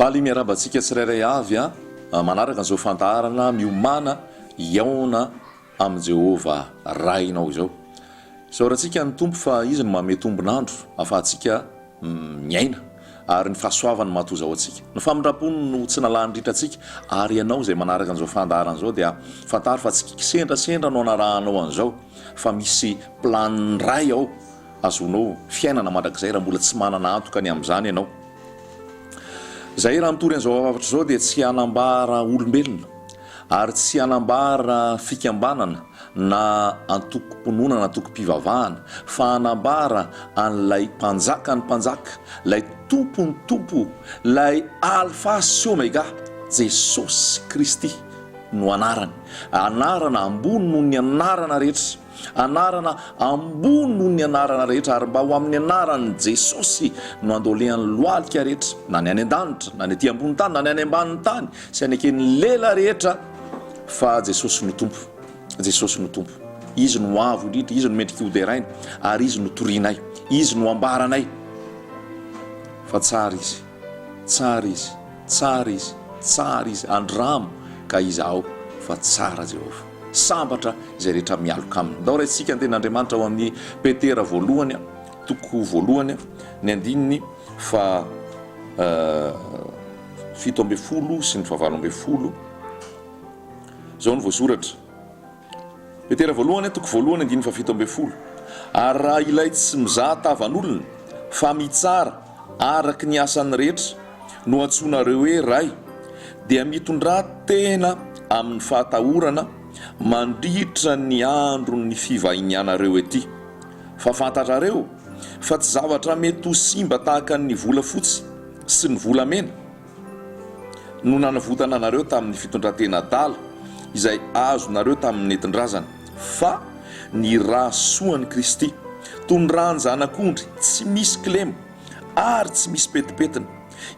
faly miarabantsika tsirairay avy manaraka an'izao fantarana miomana iaona amin'i Jehova rainao izao. Saorantsika ny tompo fa izy no manome tombonandro ahafahantsika miaina ary ny fahasoavany mahatozao antsika. Ny famindram-pony no tsy nalandritratsika ary ianao izay manaraka an'izao fandarana izao dia fantaro fa tsy sendrasendra no anarahanao an'izao fa misy plan ray ao azonao fiainana mandrakizay raha mbola tsy manana antoka ny amin'izany ianao. Zay raha mitory an'izao avatra izao dia tsy hanambara olombelona ary tsy hanambara fikambanana na antokom-ponona na antokom-pivavahana fa hanambara an'ilay mpanjaka ny mpanjaka, lay tompony tompo, lay alfa sy omega, Jesosy Kristy no anarany. Anarana ambony noho ny anarana rehetra, anarana ambony noho ny anarana rehetra ary mba ho amin'ny anarany Jesosy no andolehan'ny loalika rehetra na ny any an-danitra na ny aty ambony tany na ny any ambanin'ny tany sy any aken'ny lela rehetra fa Jesosy no tompo. Jesosy no tompo. Izy no avo indrindra, izy no mendrika hoderaina ary izy no torianay, izy no ambaranay. Fa tsara izy, tsara izy, tsara izy, tsara izy, andramo ka izaho fa tsara Jehova. Sambatra izay rehetra mialoka aminy. Ndao raintsika ny ten'Andriamanitra ao amin'ny Petera voalohany, toko voalohany, ny andininy fa 17 sy ny 18. Zao no voasoratra. Petera voalohany, toko voalohany, andininy fa 17. Ary raha ilay tsy mizaha tavan'olona fa mitsara araky ny asany rehetra no antsoinareo hoe ray, dia mitondrà tena amin'ny fahatahorana mandritra ny andro ny fivahinianareo ety. Fa fantatrareo fa tsy zavatra mety ho simba tahaka ny volafotsy sy ny volamena no nanavotana anareo tamin'ny fitondrantena adala izay azonareo tamin'ny netin-drazana, fa ny rahasoan'i Kristy, tondrany zanak'ondry tsy misy kilemo ary tsy misy petipetina,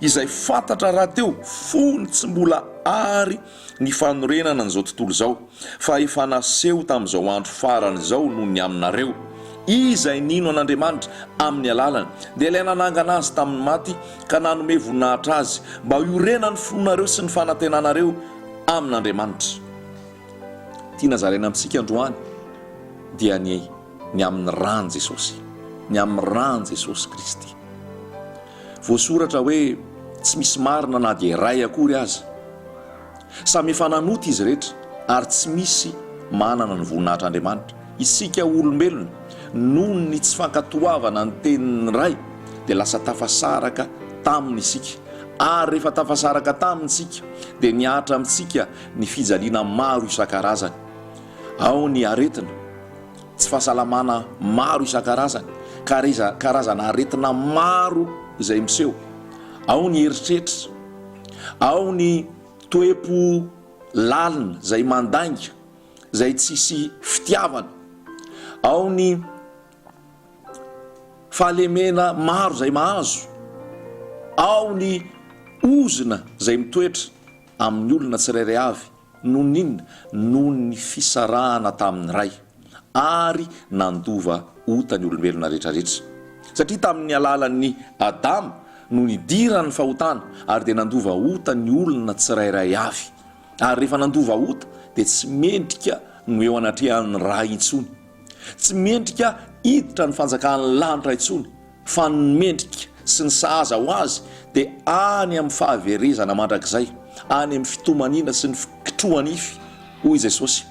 izay fantatra raha teo fony tsy mbola ary ny fanorenana n'izao tontolo izao, fa efa naseho tamin'izao andro farany izao noho ny aminareo, izay nino an'Andriamanitra amin'ny alalany dia ilay nanangana azy tamin'ny maty ka nanome voninahitra azy mba hiorenany fononareo sy ny fanantenanareo amin'Andriamanitra. Tia nazaraina amintsika androany dia ny amin'ny rany Jesosy, ny amin'ny rany Jesosy Kristy. Voasoratra hoe tsy misy marina na dia ray akory aza, samy efa nanoty izy rehetra ary tsy misy manana ny voninahitr'Andriamanitra. Isika olombelona noho ny tsy fankatoavana ny tenin'ny ray dia lasa tafasaraka taminy isika, ary rehefa tafasaraka taminy isika dia niatra amintsika ny fijaliana maro isan-karazany. Ao ny aretina, tsy fahasalamana maro isan-karazany, karazana aretina maro izay miseho. Ao ny eritreritra, ao ny toepo lalina izay mandainga, izay tsisy fitiavana, ao ny fahalemena maro izay mahazo, ao ny ozina izay mitoetra amin'ny olona tsirairay avy noho ninona, noho ny fisarahana tamin'ny ray ary nandova ota ny olombelona rehetrarehetra. Satria tamin'ny alalan'ny Adama no nidirany fahotana ary dia nandova ota ny olona tsirairay avy, ary rehefa nandova ota dia tsy mendrika no eo anatrehan'ny ray intsony, tsy mendrika hiditra ny fanjakan'ny lanitra intsony, fa ny mendrika sy ny sahaza ho azy dia any amin'ny fahaverezana mandrakizay, any amin'ny fitomaniana sy ny fikitroanify hoy Jesosy,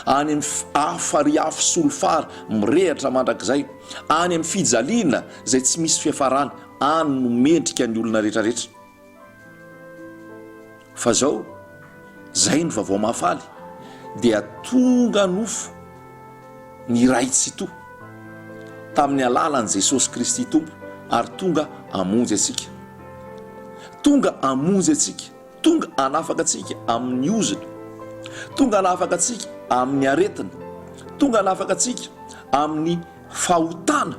any amin'ny afariafy solofara mirehatra mandrakizay, any amin'ny fijaliana izay tsy misy fiafarana, any no mendrika ny olona rehetrarehetra. Fa zao, zay ny vaovao mahafaly, dia tonga nofo ny ray tsy to tamin'ny alalan'i Jesosy Kristy tompo, ary tonga amonjy atsika, tonga amonjy atsika, tonga anafaka atsika amin'ny ozina, tonga anafaka atsika amin'ny aretina, tonga anafaka atsika amin'ny fahotana,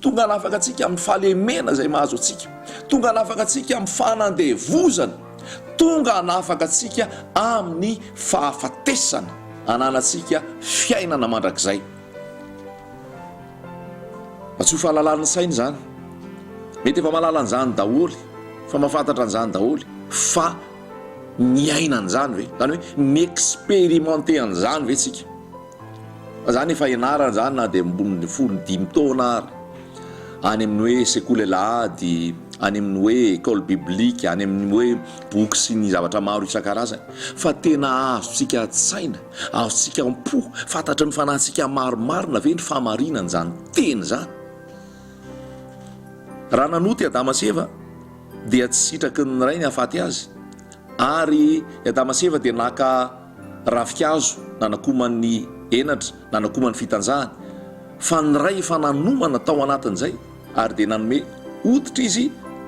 tonga anafaka atsika amin'ny fahalemena izay mahazo atsika, tonga anafaka atsika amin'ny fanandevozana, tonga anafaka atsika amin'ny fahafatesana, ananatsika fiainana mandrakizay. Tsy ho fahalalany saina izany, mety efa mahalala an'izany daholy, fa mahafantatra an'izany daholy, fa niaina an'izany ve, zany hoe miexpérimenté an'izany ve tsika. Zany efa ianarana zany na dia amboniny 15 taona ary any amin'ny hoe sekoly lahady, any amin'ny hoe école biblique, any amin'ny hoe boky sy ny zavatra maro isan-karazany, fa tena azontsika tsaina, azontsika ampo, fantatra ny fanahintsika maromarina ve ny famarinana zany teny zany. Raha nanoty Adama sy Eva dia tsy sitraky ny ray ny hahafaty azy, ary Adama sy Eva dia naka ravikazo nanakoman'ny enatra, nanakoman'ny fitanjahany, fa ny ray efa nanomana tao anatin'izay ary dia nanome oditra izy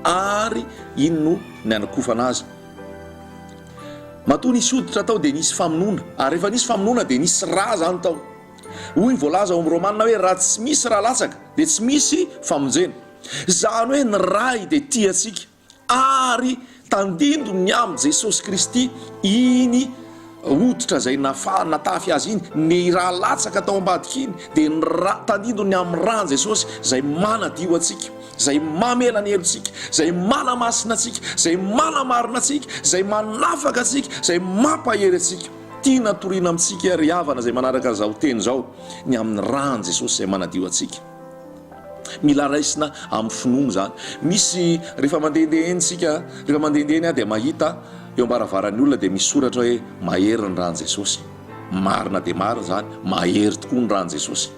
ary iny no ny anakofana azy. Matoa nisy oditra tao dia nisy famonoana, ary rehefa nisy famonoana dia nisy rà zany tao. Hoy ny voalaza ao amin'ny Romanina hoe raha tsy misy raha latsaka dia tsy misy famonjena. Zany hoe ny ray dia tiatsika ary tandindo ny amin'ny Jesosy Kristy iny oditra zay natafy azy iny, ny raha latsaka tao ambadika iny dia ny tandindo ny amin'ny rany Jesosy zay manadio atsika, zay mamela ny helotsika, zay manamasina atsika, zay manamarina atsika, zay manafaka atsika, zay mampahery atsika. Tiana toriana amintsika ry havana zay manaraka an'izao teny zao, ny amin'ny rany Jesosy zay manadio atsika. Mila raisina amin'ny finoana zany. Misy rehefa mandehandeha eny tsika, rehefa mandehandeha eny dia mahita eo am-baravaran'ny olona dia misy soratra hoe mahery ny rany Jesosy. Marina dia marina zany, mahery tokoa ny rany Jesosy.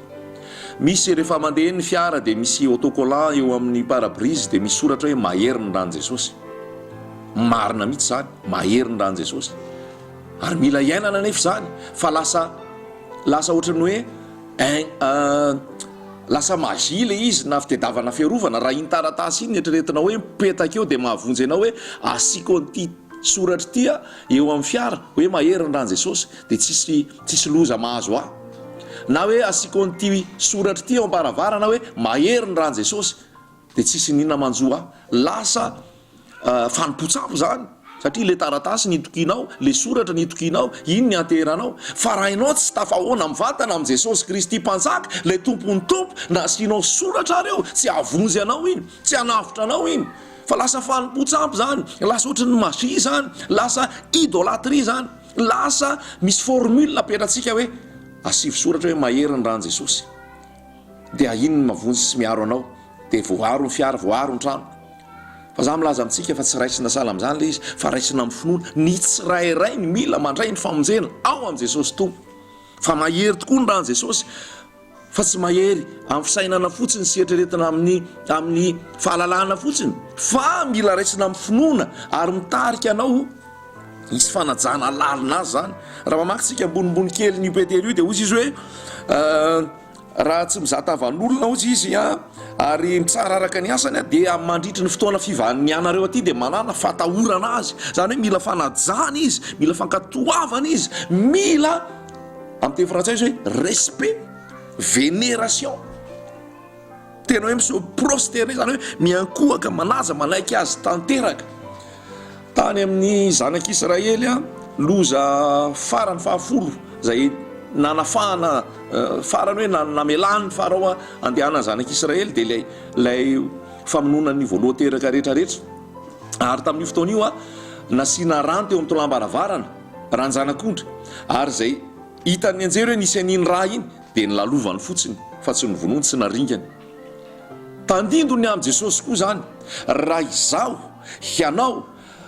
Misy rehefa mandeha eny ny fiara dia misy autocollant eo amin'ny pare-brise dia misy soratra hoe mahery ny rany Jesosy. Marina mihitsy zany, mahery ny rany Jesosy. Ary mila iainana nefa zany, fa lasa ohatrany hoe lasa magie le izy na fitadiavana fiarovana. Raha iny taratasy iny eritreretina hoe mipetaka eo dia mahavonjy anao hoe asiko an'ity soratra ity eo amin'ny fiara hoe mahery ny rany Jesosy dia tsisy loza mahazo ahy, na hoe asiko an'ity soratra ity eo am-baravarana hoe mahery ny rany Jesosy dia tsisy nina manjo ahy. Lasa fanompotsamo zany, satria le taratasy nitokinao, le soratra nitokinao, iny ny ateranao. Fa raha ianao tsy tafahoana mivantana amin'ny Jesosy Kristy mpanjaka, le tompony tompo, na asianao soratra ary eo, tsy havonjy anao iny, tsy hanavitra anao iny, fa lasa fanompotsamo zany, lasa ohatry ny magie zany, lasa idôlatria zany, lasa misy formule apetratsika hoe asivy soratra hoe mahery ny rany Jesosy, dia iny ny mavonjy sy miaro anao, dia voaro ny fiara, voaro ny trano. Fa za milaza amintsika fa tsy raisina sala amin'izany le izy, fa raisina amin'ny finoana. Ny tsirairay ny mila mandray ny famonjena ao amin'ny Jesosy tompo, fa mahery tokoa ny rany Jesosy, fa tsy mahery amin'ny fisainana fotsiny sy eritreretina amin'ny fahalalana fotsiny, fa mila raisina amin'ny finoana ary mitarika anao isy fanajana lalina azy zany. Raha mamakytsika ambonimbony kely ny Petera io dia ozy izy hoe raha tsy mizatavan'olona ozy izy ary mitsara araka ny asany dia mandritry ny fotoana fivan'ny anareo aty dia manana fatahorana azy. Zany hoe mila fanajana izy, mila fankatoavana izy, mila amin'ny teny frantsay izy hoe respect, vénération, tena hoe miseho prosterné, zany hoe miankohaka, manaja, manaiky azy tanteraka. Tany amin'ny zanak'Israely loza farany fahafolo zay nanafahana farany hoe namelany farao andehanany zanak'Israely dia lay famonoana ny voaloha teraka rehetrarehetra. Ary tamin'io fotoana io nasiana rano teo amin'ny tolambaravarana, ranjanak'ondry, ary zay hitan'ny anjery hoe nisy an'iny raha iny dia nylalovany fotsiny fa tsy nyvonony sy naringany. Tandindony amin'ny Jesosy koa zany, raha izao ianao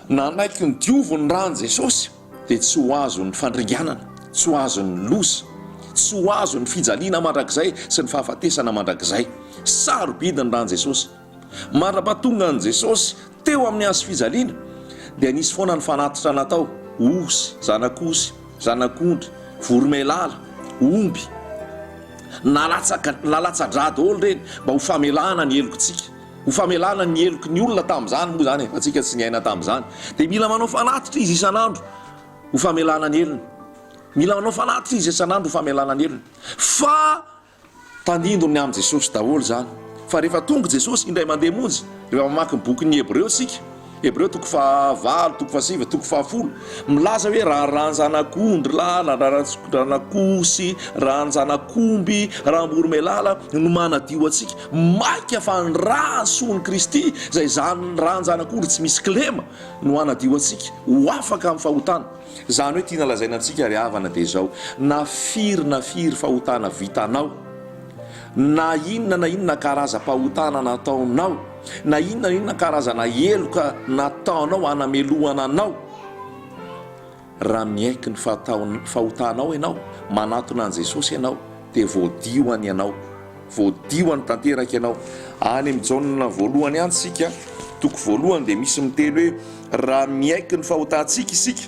nanaiky ny diovony rany Jesosy dia tsy ho azo ny fandringanana, tsy ho azo ny loza, tsy ho azo ny fijaliana mandrakizay sy ny fahafatesana mandrakizay. Sarobidy ny rany Jesosy. Mara-pahatonga ny Jesosy teo amin'ny azo fijaliana dia nisy foana ny fanatitra natao: osy, zanak'osy, zanak'ondry, voromailala, omby, nalatsa-dra daholo reny mba ho famelana ny helokontsika, ho famelana ny heloky ny olona tamin'izany moa zany, fa tsika tsy niaina tamin'izany. Dia mila manao fanatitra izy isan'andro ho famelana ny helony, mila manao fanatitra izy isan'andro ho famelana ny helony. Fa tandindony amin'ny Jesosy daholo zany. Fa rehefa tonga Jesosy indray mandeha monjy, rehefa mamaky ny bokin'ny Hebreo sika hebreo toko fahavalo toko fasiva toko fahafolo milaza hoe raha ranjanakondry lala ranakosy ranjanakomby raha mboromelala no manadio atsika maika fa ny rasony Kristy zay zany ranjanakondry tsy misy kilema no anadio atsika ho afaka amin'ny fahotana. Zany hoe tiana lazaina antsika ry havana dia zao na firy fahotana vitanao na inona karaza-pahotana nataonao na inona karazana heloka nataonao anamelohana anao raha miaiky ny fahotanao ianao manatona an' Jesosy ianao dia voadio any ianao voadio any tanteraka ianao. Any amin'ny Jaona voalohany any sika toko voalohany dia misy miteny hoe raha miaiky ny fahotantsika isika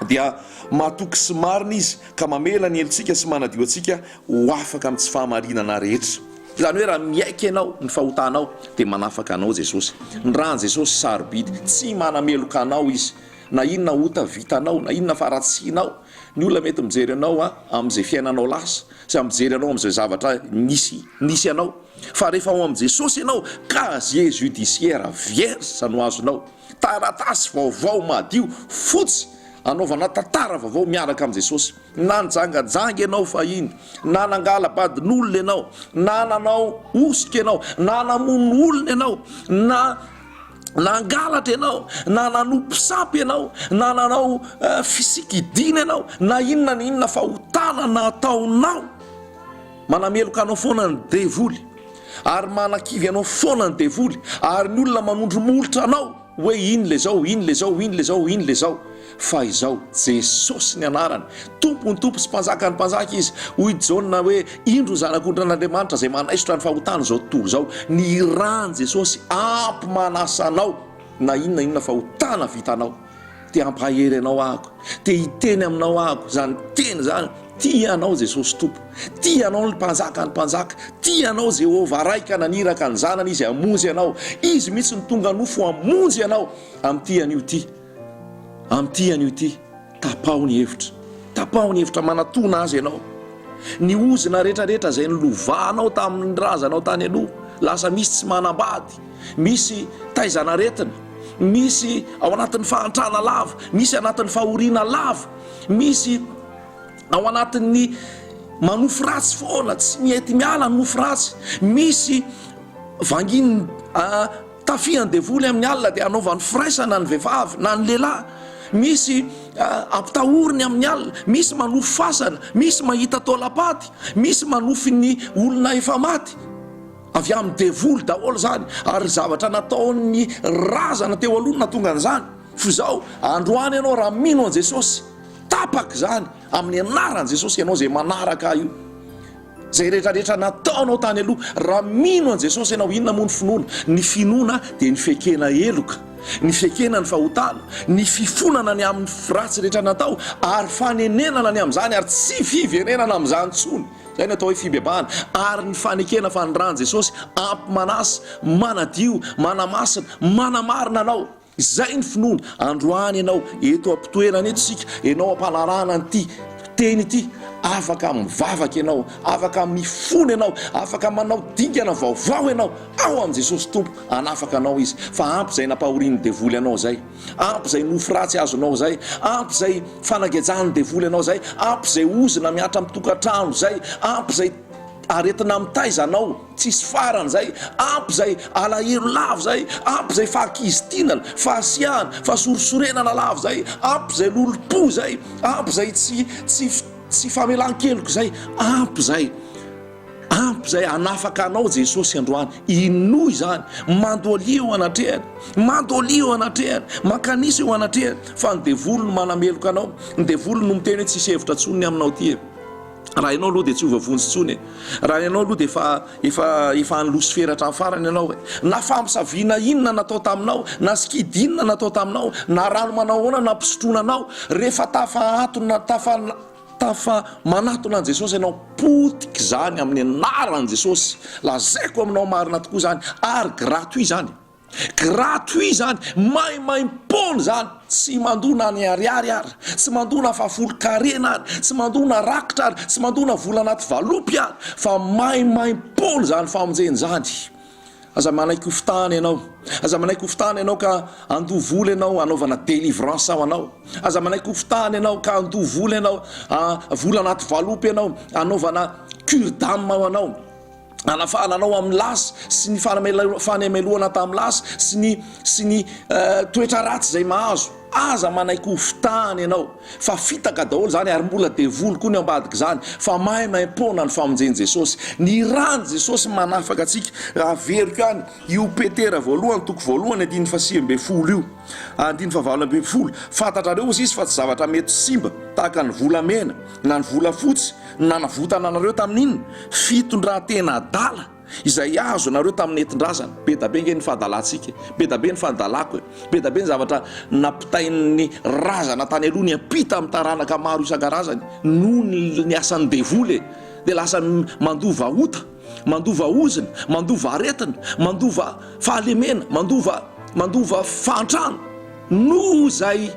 dia matoky sy marina izy ka mamela ny helotsika sy manadio atsika ho afaka amin'ny tsy fahamarinana rehetra. Zany hoe raha miaiky ianao ny fahotanao dia manafaka anao Jesosy. Ny rahan Jesosy sarobidy tsy manameloka anao izy na inona ota vitanao na inona faratsianao. Ny olona mety mijery anao amin'izay fiainanao lasa sy mijery anao amin'izay zavatra nisy anao fa rehefa ao amin'i Jesosy ianao casier judiciaire vierge no azonao, taratasy vaovao madio fotsy anaovana tantara vaovao miaraka amin'i Jesosy. Na nijangajangy ianao fahiny na nangalabadin'olona ianao na nanao osika ianao na namono olona ianao na nangalatra ianao na nanompisapy ianao na nanao fisikidina ianao na inona fahotana nataonao manameloka anao foana ny devoly ary manakivy anao foana ny devoly ary ny olona manondromolotra anao hoe ino le zao fa izao Jesosy ny anarany tompony tompo sy mpanjaka ny mpanjaka izy. Hoy Jaona hoe indro zanak'Andriamanitra zay manaisotra ny fahotana zao tontolo zao ny rany Jesosy ampy manasa anao na inona fahotana vitanao te ampahery anao ahako te hiteny aminao ahako zany teny zany tia anao Jesosy tompo tia anao ny mpanjaka tia anao Jehova raika naniraka ny zanany izy hamonjy anao izy mihitsy ny tonga nofo hamonjy anao amin'ity an'io ty tapao ny hevitra manatona azy ianao ny ozina rehetrarehetra zay nilovanao tamin'ny razanao tany aloha lasa misy tsy manambady, misy taizanaretina, misy ao anatin'ny fahantrana lava, misy anatin'ny fahoriana lava, misy ao anatin'ny manofo ratsy foana tsy mety miala ny nofo ratsy, misy vanginy tafiany devoly amin'ny alina dia anaovany firaisana ny vehivavy na ny lehilahy, misy ampitahoriny amin'ny alina, misy manofo fasana, misy mahita taolapaty, misy manofy ny olona efa maty avy amin'ny devoly daholo zany, ary zavatra nataony razana teo alohana tonga n'izany. Fa zao androany ianao raha mino an Jesosy tapaka zany amin'ny anaran Jesosy ianao zay manaraka io, zay rehetrarehetra nataonao tany aloha raha mino an Jesosy ianao, inona moa ny finoana? Ny finoana dia ny fekena eloka, ny fekena ny fahotana, ny fifonana ny amin'ny ratsy rehetra natao ary fanenenana ny amin'izany ary tsy fiverenana amin'izany tsony, zay ny atao hoe fibebahana, ary ny fanekena fa ny rany Jesosy ampy manasa, manadio, manamasina, manamarina anao. Zay ny finoana. Androany ianao eto ampitoerana eto sika, ianao ampanarana an'ity teny ity, afaka mivavaka ianao, afaka mifona ianao, afaka manao dingana vaovao ianao ao amin'i Jesosy tompo, anafaka anao izy. Fa ampy zay nampahorian'ny devoly anao zay, ampy zay nofo ratsy azonao zay, ampy zay fanagejany devoly anao zay, ampy zay ozina miatra amin'ny tokantrano zay, ampy zay aretina mitaizanao tsisy farany zay, ampy zay alahelo lavo zay, ampy zay fahakizitinana, fahasiahana, fahasorosorenana lavo zay, ampy zay lolopo zay, ampy zay tsy famelan-keloko zay, ampy zay anafaka anao Jesosy androany. Inoy zany? Mandolia eo anatrehany, mandolia eo anatrehany, makanisa eo anatrehany, fa ny devoly no manameloka anao. Ny devoly no miteny hoe tsisy hevitra tsony aminao ty. Raha ianao aloha dia tsy ovavonjy tsony, raha ianao aloha dia efa anloso feratra amin'ny farany ianao, na fampisaviana inona natao taminao, na skidinina natao taminao, na rano manahoana na mpisotrona anao, rehefa tafa manatona an Jesosy ianao, potika zany amin'ny anaran Jesosy, lazaiko aminao marina tokoa zany, ary gratuit zany, maimaimpony zany, tsy mandona ny ariary ary, tsy mandona fafolo karena ary, tsy mandona rakitra ary, tsy mandona vola anaty valopy ary, fa maimaimpony zany famonjeny zany. aza manaiky hofitany ianao, aza manaiky hofitany ianao ka andovola ianao anaovana délivrance ao anao, aza manaiky hofitany ianao ka andovola ianao vola anaty valopy ianao anaovana cure d'âme ao anao, anafana anao amin'ny lasy sy ny fanemelohana tamin'ny lasy sy ny toetra ratsy zay mahazo. Aza manaiky hofitany ianao fa fitaka daholo zany ary mbola devoly koa ny ambadiky zany fa mahay maim-pona ny famonjeny Jesosy. Ny rano Jesosy manafaka atsika. Averiko any io Petera voalohany toko voalohany 9:10 io 9:10 fantatrareo izy fa tsy zavatra mety simba tahaka ny volamena na ny volafotsy na navotana anareo tamin'inona fitondrantena adala izay azo anareo tamin'ny entindrazana. Be da be nge ny fahadalantsika, be da be ny fahadalako, be da be ny zavatra nampitain'ny razana tany aloha ny ampita amin'ny taranaka maro isan-karazany noho ny asan'ny devoly dia lasa mandova ota, mandova ozina, mandova aretina, mandova fahalemena, mandova fantrano noho zay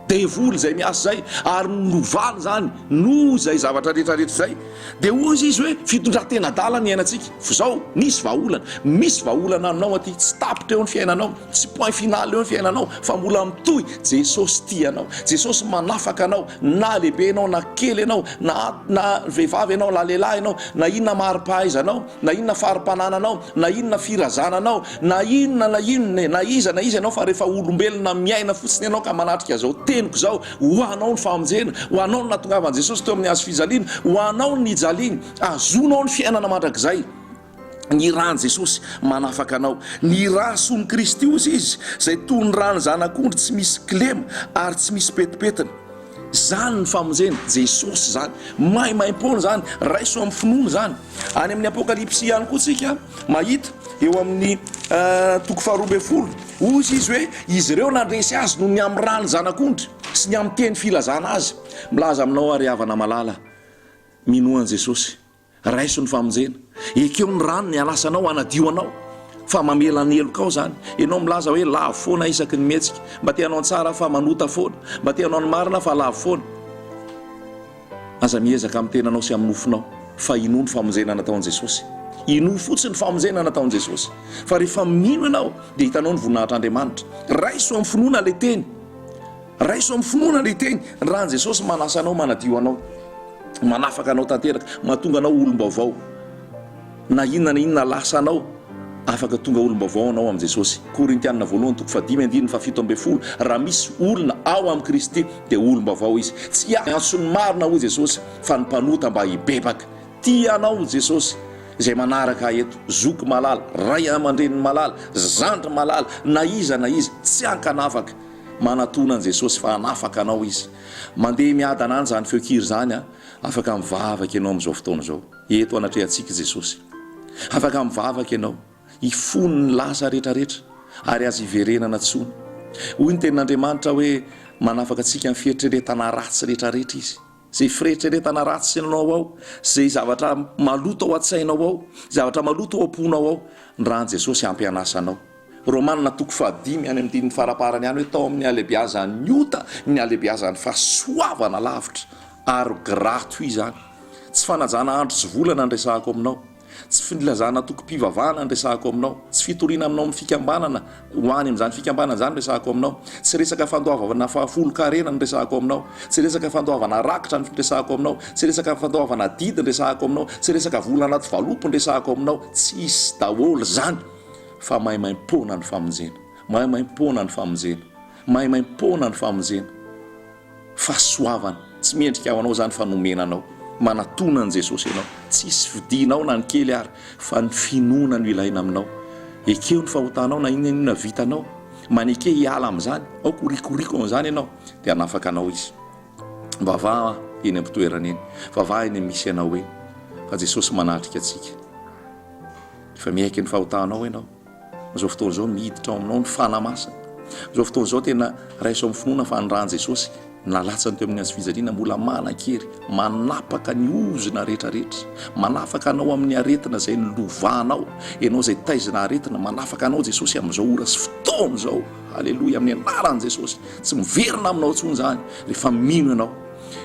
devoly zay miasa zay ary novany zany noho zay zavatra rehetrarehetra zay. Dia ozy izy hoe fitondrantena adala ny ainatsika fa zao nisy vahaolana aminao aty tsy tapitra eo ny fiainanao, tsy point final eo ny fiainanao fa mbola mitohy. Jesosy tianao, Jesosy manafaka anao na lehibe anao na kely anao na vehivavy anao na lehilahy anao na inona maripahaizanao na inona farim-panananao na inona firazananao na iza anao fa rehefa olombelona miaina fotsiny anao ka manatrika zao teniko zao ho anao ny famonjena, ho anao ny natongavan Jesosy teo amin'ny hazo fijaliana, ho anao ny jaliana, azonao ny fiainana mandrakizay. Ny rano Jesosy manafaka anao, ny rason'ny Kristy ozy izy zay toy ny rano zanak'ondry tsy misy kilema ary tsy misy petipetina. Zany ny famonjena Jesosy zany maimaimpona zany raiso amin'ny finoana zany. Any amin'ny apokalipsy ihany koa tsika mahita eo amin'ny toko 12 ozy izy hoe izy ireo nandresy azy noho ny amin'ny rano zanak'ondry sy ny amin'ny teny filazana azy. Milaza aminao ary havana malala minoan Jesosy raiso ny famonjena, ekeo ny rano ny anasanao anadio anao fa mamela ny elokao zany. Ianao milaza hoe lavo foana isaky ny mihetsika, mba te hanao tsara fa manota foana, mba te hanao ny marina fa lavo foana. Aza miezaka amin'ny tenanao sy amin'ny nofinao fa ino ny famonjena nataon'i Jesosy, ino fotsiny famonjena nataon'i Jesosy. Fa rehefa mino ianao dia hitanao ny voninahitr'Andriamanitra. Raiso amin'ny finoana le teny, raiso amin'ny finoana le teny. Ny rano Jesosy manasa anao, manadio anao, manafaka anao tanteraka, mahatonga anao olom-baovao. Na inona lasa anao afaka tonga olom-baovao anao amin'i Jesosy. Korintianina voalohany toko 10:17 raha misy olona ao amin'ny Kristy dia olom-baovao izy. Tsy antsony marina hoy Jesosy fa ny mpanota mba hibebaka. Tia anao Jesosy izay manaraka eto, zoky malala, ray aman-dreniny malala, zandry malala, na iza tsy ankanafaka. Manatonan Jesosy fa anafaka anao izy. Mandeha miadana any zany feokiry zany afaka mivavaka ianao amin'izao fotoana zao. Eto anatrehantsika Jesosy, afaka mivavaka ianao ifony ny lasa rehetrarehetra ary azy iverenana tsony. Hoy ny tenin'Andriamanitra hoe manafaka antsika amin'ny fieritreretana ratsy rehetrarehetra izy. Zay fieritreretana ratsy ianao ao, zay zavatra maloto ao an-tsainao ao, zavatra maloto ao am-ponao ao, ny rano Jesosy ampianasanao. Romanina toko 5 any amin'ny dininy faraparany any hoe tao amin'ny alebiazan'ny ota, ny alebiazan'ny fahasoavana lavitra ary gratuit zany. Tsy fanajana andro sy volana andresahako aminao, tsy filazana toko-pivavahana andresahako aminao, tsy fitoriana aminao amin'ny fikambanana ho any amin'izany fikambanana zany resahako aminao, tsy resaka fandoavana fahafolo karena ny resahako aminao, tsy resaka fandoavana rakitra ny resahako aminao, tsy resaka fandoavana didy ny resahako aminao, tsy resaka vola anaty valopy ny resahako aminao. Tsisy daholo zany fa maimaimpona ny famonjena, maimaimpona ny famonjena, maimaimpona ny famonjena. Fahasoavana tsy mendrika ao anao zany fanomenanao, manatonan'i Jesosy ianao, tsisy fidinao na ny kely ary fa ny finoana no ilaina aminao. Ekeo ny fahotanao na inona vitanao, maneke hiala amin'izany, ao korikoriko amin'izany ianao dia anafaka anao izy. Vavaha eny am-pitoerana eny, vavaha eny misy ianao eny, fa Jesosy manatrika atsika. Fa miaiky ny fahotanao ianao, zao fotoana zao miditra ao aminao ny fanamasina. Zao fotoana zao tena raiso amin'ny finoana fa ny rano Jesosy nalatsany teo amin'ny hazo fijaliana mbola manan-kery, manapaka ny ozona rehetrarehetra, manafaka anao amin'ny aretina zay nilovanao, ianao zay taizina aretina, manafaka anao Jesosy amin'izao ora sy fotoana zao. Aleloia, amin'ny anaran'i Jesosy. Tsy miverina aminao intsony zany rehefa mino ianao.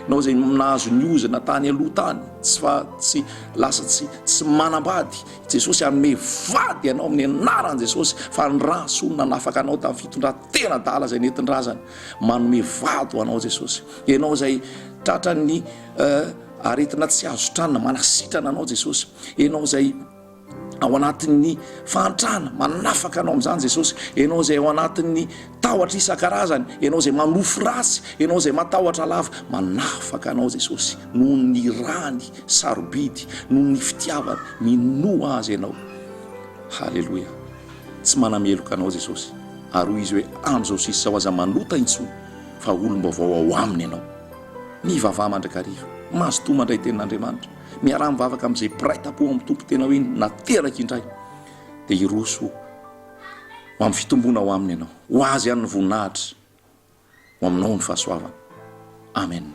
ianao zay nahazo ny ozana tany aloha tany tsy lasa tsy manambady Jesosy anome vady ianao amin'ny anaran' Jesosy fa ny rasonina nafaka anao tamin'ny fitondran-tena dala zay nentin-drazana manome vady ho anao Jesosy. Ianao zay tratran'ny aretina tsy azo tranona manasitrana anao Jesosy. Ianao zay ao anatin'ny fahantrana manafaka anao amin'izany Jesosy. Ianao zay ao anatin'ny tahotra isan-karazany, ianao zay manofo rasy, ianao zay matahotra lava, manafaka anao Jesosy noho ny rany sarobidy, noho ny fitiavana minoa azy ianao. Halleloia. Tsy manameloka anao Jesosy, ary hoy izy hoe amin'izao sisa izao aza manota intsony fa olom-baovao ao aminy ianao. Ny vavaha mandrakariva mazotoa mandray tenin'Andriamanitra, miara mivavaka amin'izay piraita-po amin'ny tompo tena hoe nateraka indray, dia hiroso ho amin'ny fitombona ao aminy ianao, ho azy ihany ny voninahitra, ho aminao ny fahasoavana. Amen.